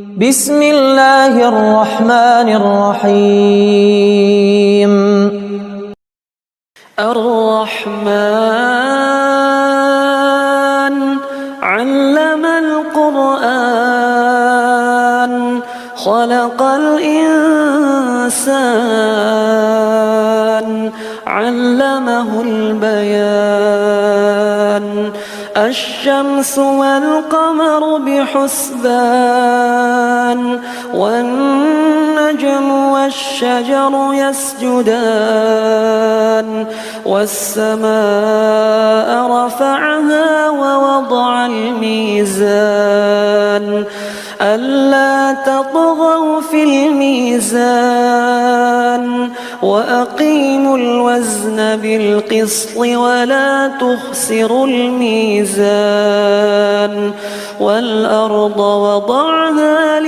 بسم الله الرحمن الرحيم. الرحمن علم القرآن خلق الإنسان علمه البيان الشمس والقمر بحسبان والنجم والشجر يسجدان والسماء رفعها ووضع الميزان ألا تطغوا في الميزان وأقيموا الوزن بالقسط ولا تخسروا الميزان والأرض وضعها